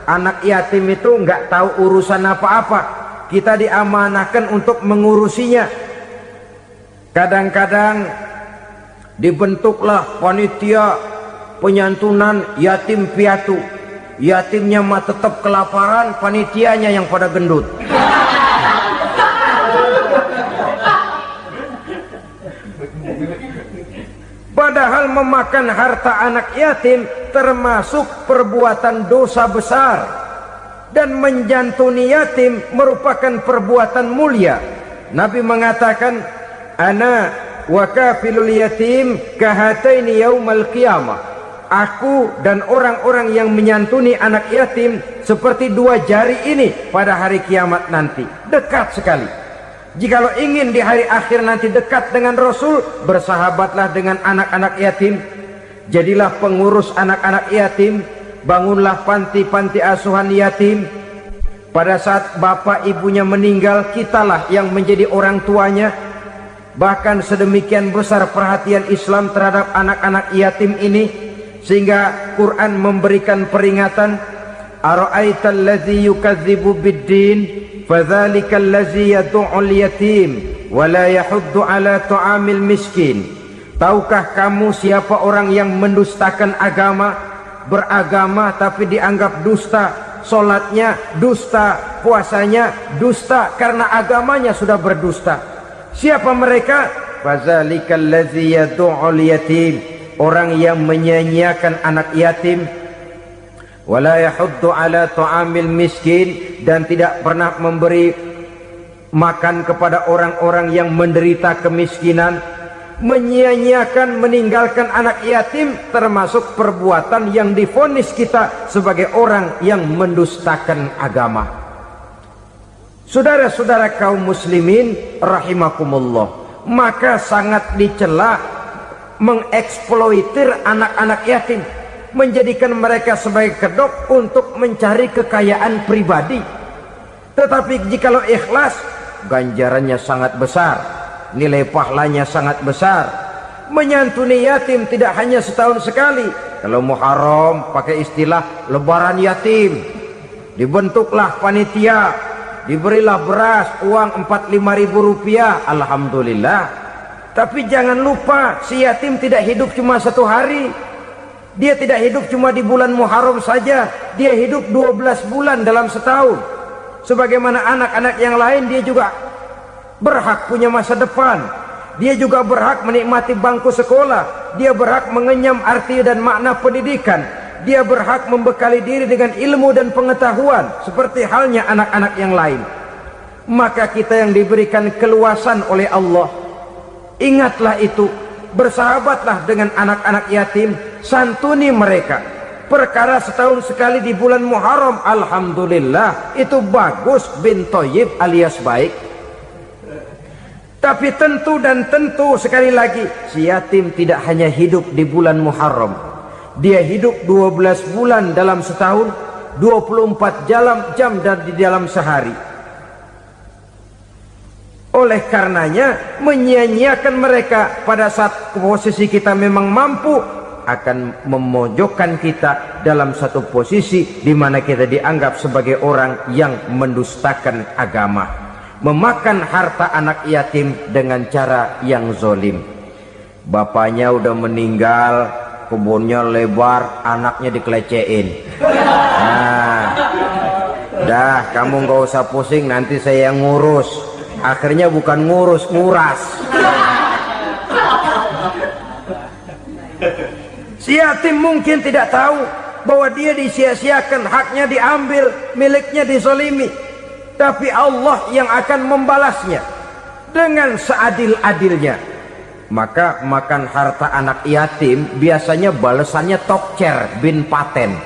Anak yatim itu nggak tahu urusan apa-apa. Kita diamanahkan untuk mengurusinya. Kadang-kadang dibentuklah panitia penyantunan yatim piatu. Yatimnya mah tetap kelaparan, panitianya yang pada gendut. Padahal memakan harta anak yatim termasuk perbuatan dosa besar. Dan menjantuni yatim merupakan perbuatan mulia. Nabi mengatakan, ana wa kafilul yatim kahataini yaumal qiyamah. Aku dan orang-orang yang menyantuni anak yatim seperti dua jari ini pada hari kiamat nanti. Dekat sekali. Jikalau ingin di hari akhir nanti dekat dengan Rasul, bersahabatlah dengan anak-anak yatim. Jadilah pengurus anak-anak yatim. Bangunlah panti-panti asuhan yatim. Pada saat bapak ibunya meninggal, kitalah yang menjadi orang tuanya. Bahkan sedemikian besar perhatian Islam terhadap anak-anak yatim ini, sehingga Quran memberikan peringatan, ara'aital ladzi yukadzibu biddin fadzalikal ladzi yad'ul yatim wa la yahuddu ala ta'amil miskin. Tahukah kamu siapa orang yang mendustakan agama? Beragama tapi dianggap dusta, solatnya dusta, puasanya dusta, karena agamanya sudah berdusta. Siapa mereka? Fazalikal ladzi yad'ul yatim, orang yang menyia-nyiakan anak yatim. Wala yahuddu ala ta'amil miskin, dan tidak pernah memberi makan kepada orang-orang yang menderita kemiskinan. Menyia-nyiakan, meninggalkan anak yatim termasuk perbuatan yang divonis kita sebagai orang yang mendustakan agama. Saudara-saudara kaum muslimin rahimakumullah, maka sangat dicela mengeksploitir anak-anak yatim, menjadikan mereka sebagai kedok untuk mencari kekayaan pribadi. Tetapi jikalau ikhlas, ganjarannya sangat besar, nilai pahalanya sangat besar. Menyantuni yatim tidak hanya setahun sekali. Kalau Muharram pakai istilah lebaran yatim, dibentuklah panitia, diberilah beras, uang 45.000 rupiah, alhamdulillah. Tapi jangan lupa, si yatim tidak hidup cuma satu hari. Dia tidak hidup cuma di bulan Muharram saja, dia hidup 12 bulan dalam setahun. Sebagaimana anak-anak yang lain, dia juga berhak punya masa depan. Dia juga berhak menikmati bangku sekolah. Dia berhak mengenyam arti dan makna pendidikan. Dia berhak membekali diri dengan ilmu dan pengetahuan, seperti halnya anak-anak yang lain. Maka kita yang diberikan keluasan oleh Allah, ingatlah itu, bersahabatlah dengan anak-anak yatim, santuni mereka. Perkara setahun sekali di bulan Muharram, alhamdulillah, itu bagus, bin Thayyib alias baik. Tapi tentu dan tentu sekali lagi, si yatim tidak hanya hidup di bulan Muharram. Dia hidup 12 bulan dalam setahun, 24 jam dan di dalam sehari. Oleh karenanya, menyia-nyiakan mereka pada saat posisi kita memang mampu akan memojokkan kita dalam satu posisi di mana kita dianggap sebagai orang yang mendustakan agama, memakan harta anak yatim dengan cara yang zolim. Bapaknya udah meninggal, kebunnya lebar, anaknya dikelecehin. Nah, dah kamu nggak usah pusing, nanti saya yang ngurus. Akhirnya bukan ngurus, nguras. Si yatim mungkin tidak tahu bahwa dia disia-siakan, haknya diambil, miliknya dizalimi. Tapi Allah yang akan membalasnya dengan seadil-adilnya. Maka makan harta anak yatim biasanya balasannya tokcer bin paten.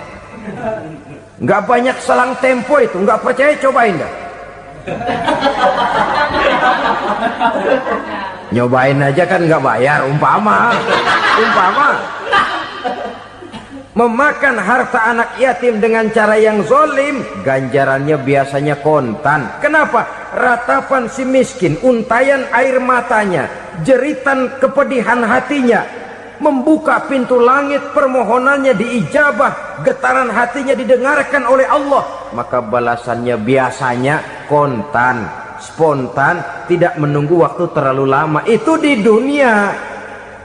Nggak banyak selang tempo itu, nggak percaya cobain dah. Nyobain aja kan nggak bayar, umpama. Memakan harta anak yatim dengan cara yang zolim, ganjarannya biasanya kontan. Kenapa? Ratapan si miskin, untayan air matanya, jeritan kepedihan hatinya, membuka pintu langit, permohonannya diijabah, getaran hatinya didengarkan oleh Allah. Maka balasannya biasanya kontan, spontan, tidak menunggu waktu terlalu lama. Itu di dunia,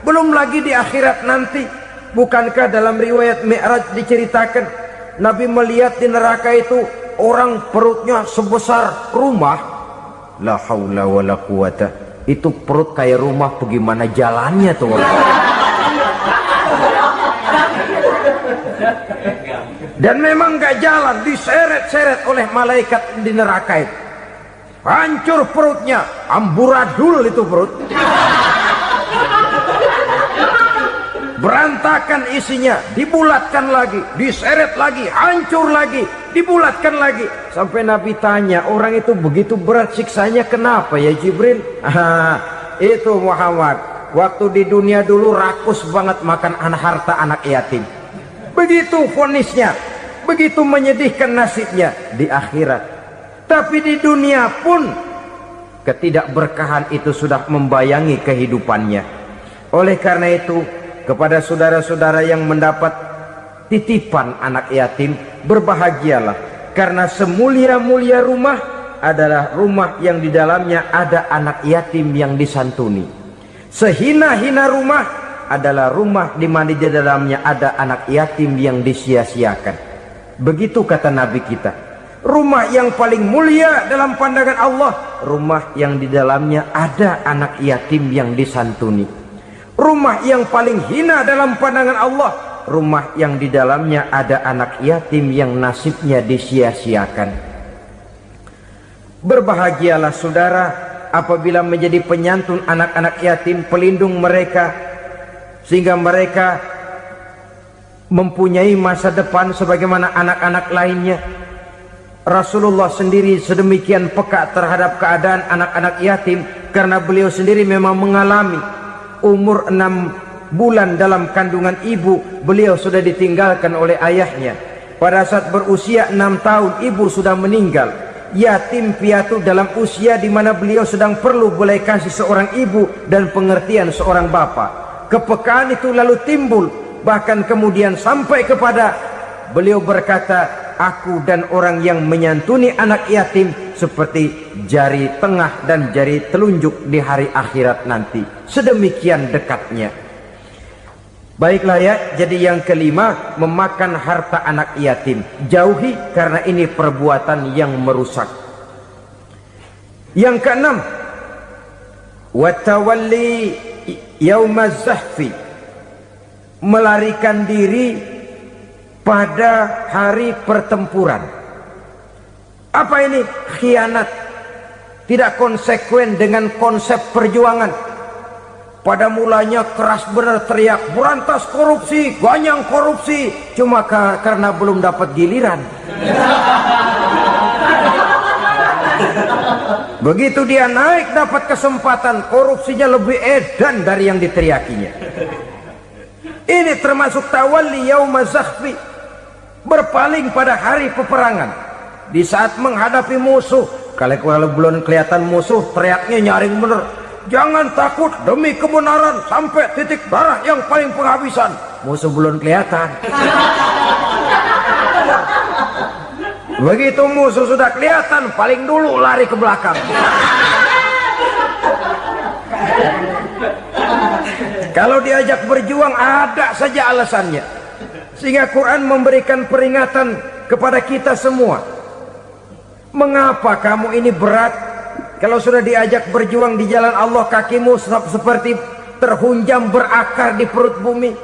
belum lagi di akhirat nanti. Bukankah dalam riwayat Mi'raj diceritakan Nabi melihat di neraka itu orang perutnya sebesar rumah? La haula wala quwata. Itu perut kayak rumah, bagaimana jalannya tuh orang? Dan memang gak jalan, diseret-seret oleh malaikat di neraka itu. Hancur perutnya, amburadul itu perut. Berantakan isinya, dibulatkan lagi, diseret lagi, hancur lagi, dibulatkan lagi. Sampai Nabi tanya, orang itu begitu berat siksanya kenapa ya Jibril? Itu Muhammad, waktu di dunia dulu rakus banget makan harta anak yatim. Begitu vonisnya, begitu menyedihkan nasibnya di akhirat. Tapi di dunia pun ketidakberkahan itu sudah membayangi kehidupannya. Oleh karena itu, kepada saudara-saudara yang mendapat titipan anak yatim, berbahagialah, karena semulia-mulia rumah adalah rumah yang di dalamnya ada anak yatim yang disantuni. Sehina-hina rumah adalah rumah di mana di dalamnya ada anak yatim yang disia-siakan. Begitu kata Nabi kita. Rumah yang paling mulia dalam pandangan Allah, rumah yang di dalamnya ada anak yatim yang disantuni. Rumah yang paling hina dalam pandangan Allah, rumah yang di dalamnya ada anak yatim yang nasibnya disia-siakan. Berbahagialah saudara apabila menjadi penyantun anak-anak yatim, pelindung mereka, sehingga mereka mempunyai masa depan sebagaimana anak-anak lainnya. Rasulullah sendiri sedemikian peka terhadap keadaan anak-anak yatim, karena beliau sendiri memang mengalami umur 6 bulan dalam kandungan ibu, beliau sudah ditinggalkan oleh ayahnya. Pada saat berusia 6 tahun ibu sudah meninggal. Yatim piatu dalam usia di mana beliau sedang perlu belas kasih seorang ibu dan pengertian seorang bapa. Kepekaan itu lalu timbul, bahkan kemudian sampai kepada beliau berkata, aku dan orang yang menyantuni anak yatim seperti jari tengah dan jari telunjuk di hari akhirat nanti. Sedemikian dekatnya. Baiklah ya, jadi yang kelima, memakan harta anak yatim. Jauhi karena ini perbuatan yang merusak. Yang keenam, watawalli yaumaz zahfi, melarikan diri pada hari pertempuran. Apa ini? Khianat. Tidak konsekuen dengan konsep perjuangan. Pada mulanya keras benar teriak, berantas korupsi, ganyang korupsi. Cuma karena belum dapat giliran. Begitu dia naik dapat kesempatan, korupsinya lebih edan dari yang diteriakinya. Ini termasuk tawalli yaumaz zahfi, berpaling pada hari peperangan. Di saat menghadapi musuh, kalau belum kelihatan musuh, teriaknya nyaring bener. Jangan takut demi kebenaran sampai titik darah yang paling penghabisan. Musuh belum kelihatan. Begitu musuh sudah kelihatan, paling dulu lari ke belakang. Kalau diajak berjuang ada saja alasannya. Sehingga Quran memberikan peringatan kepada kita semua. Mengapa kamu ini berat? Kalau sudah diajak berjuang di jalan Allah, kakimu seperti terhunjam berakar di perut bumi.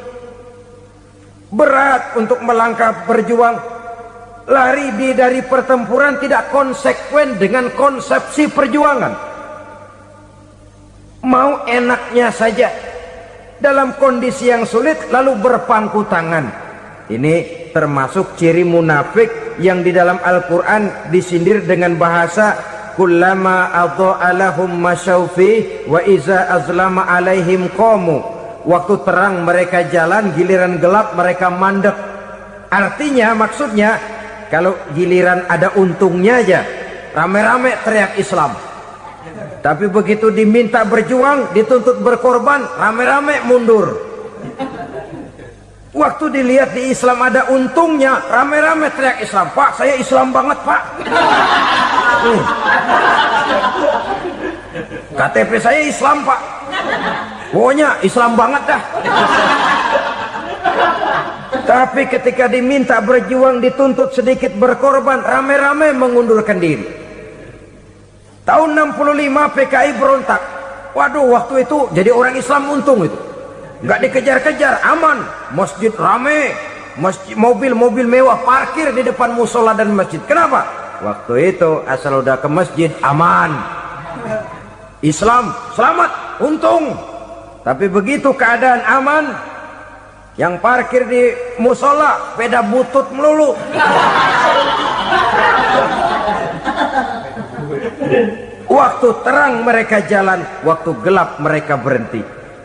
Berat untuk melangkah berjuang. Lari dari pertempuran tidak konsekuen dengan konsepsi perjuangan. Mau enaknya saja. Dalam kondisi yang sulit lalu berpangku tangan. Ini termasuk ciri munafik yang di dalam Al-Quran disindir dengan bahasa kullama adha'a lahum masyaufi wa iza azlama alaihim qamu. Waktu terang mereka jalan, giliran gelap mereka mandek. Artinya, maksudnya kalau giliran ada untungnya aja rame-rame teriak Islam, tapi begitu diminta berjuang, dituntut berkorban, rame-rame mundur. Waktu dilihat di Islam ada untungnya, rame-rame teriak Islam. Pak, saya Islam banget pak. KTP saya Islam pak. Pokoknya Islam banget dah. Tapi ketika diminta berjuang, dituntut sedikit berkorban, rame-rame mengundurkan diri. Tahun 65 PKI berontak. Waduh, waktu itu jadi orang Islam untung itu. Nggak dikejar-kejar, aman. Masjid rame, mobil-mobil mewah parkir di depan musola dan masjid. Kenapa? Waktu itu asal udah ke masjid aman. Islam selamat, untung. Tapi begitu keadaan aman, yang parkir di musola peda butut melulu. Waktu terang mereka jalan, waktu gelap mereka berhenti.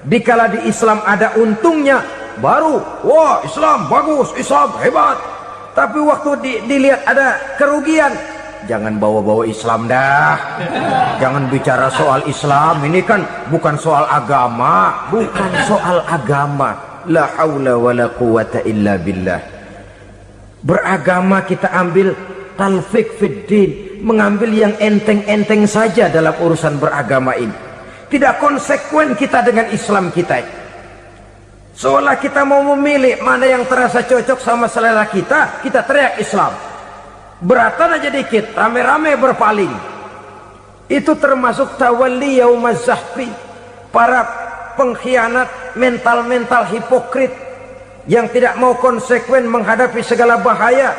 Dikala di Islam ada untungnya, baru wah Islam bagus, Islam hebat. Tapi waktu dilihat ada kerugian, jangan bawa-bawa Islam dah. Jangan bicara soal Islam, ini kan bukan soal agama. Bukan soal agama. La haula wa la quwata illa billah. Beragama kita ambil talfik fid din, mengambil yang enteng-enteng saja dalam urusan beragama ini. Tidak konsekuen kita dengan Islam kita. Seolah kita mau memilih mana yang terasa cocok sama selera kita, kita teriak Islam. Beratan aja dikit, rame-rame berpaling. Itu termasuk tawalli yaumaz zahfi. Para pengkhianat, mental-mental hipokrit yang tidak mau konsekuen menghadapi segala bahaya.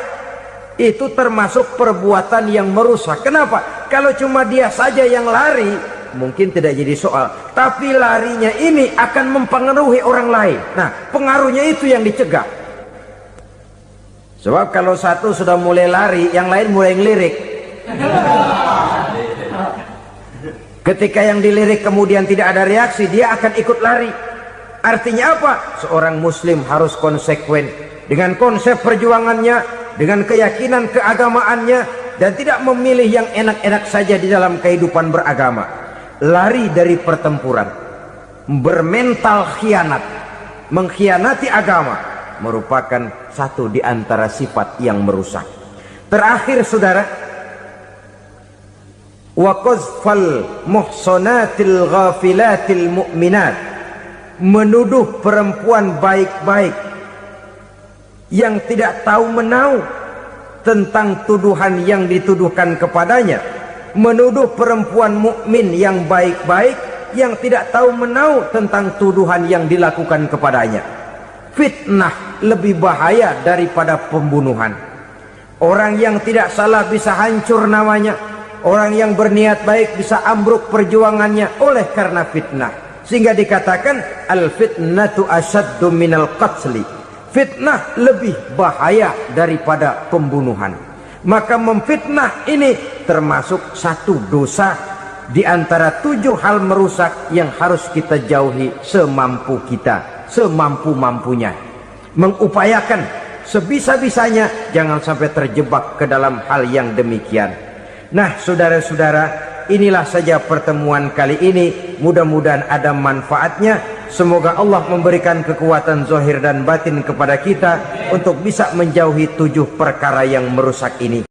Itu termasuk perbuatan yang merusak. Kenapa? Kalau cuma dia saja yang lari, mungkin tidak jadi soal. Tapi larinya ini akan mempengaruhi orang lain. Nah, pengaruhnya itu yang dicegah. Sebab kalau satu sudah mulai lari, yang lain mulai ngelirik. Ketika yang dilirik kemudian tidak ada reaksi, dia akan ikut lari. Artinya apa? Seorang muslim harus konsekuen dengan konsep perjuangannya, dengan keyakinan keagamaannya, dan tidak memilih yang enak-enak saja di dalam kehidupan beragama. Lari dari pertempuran, bermental khianat, mengkhianati agama, merupakan satu di antara sifat yang merusak. Terakhir saudara, wa qazfal muhsanatil ghafilatil mu'minat, menuduh perempuan baik-baik yang tidak tahu menau tentang tuduhan yang dituduhkan kepadanya, menuduh perempuan mukmin yang baik-baik yang tidak tahu menau tentang tuduhan yang dilakukan kepadanya. Fitnah lebih bahaya daripada pembunuhan. Orang yang tidak salah bisa hancur namanya, orang yang berniat baik bisa ambruk perjuangannya oleh karena fitnah. Sehingga dikatakan al-fitnatu asyaddu minal qatli, fitnah lebih bahaya daripada pembunuhan. Maka memfitnah ini termasuk satu dosa di antara 7 hal merusak yang harus kita jauhi semampu kita, semampu-mampunya. Mengupayakan sebisa-bisanya jangan sampai terjebak ke dalam hal yang demikian. Nah saudara-saudara, inilah saja pertemuan kali ini. Mudah-mudahan ada manfaatnya. Semoga Allah memberikan kekuatan zahir dan batin kepada kita untuk bisa menjauhi 7 perkara yang merusak ini.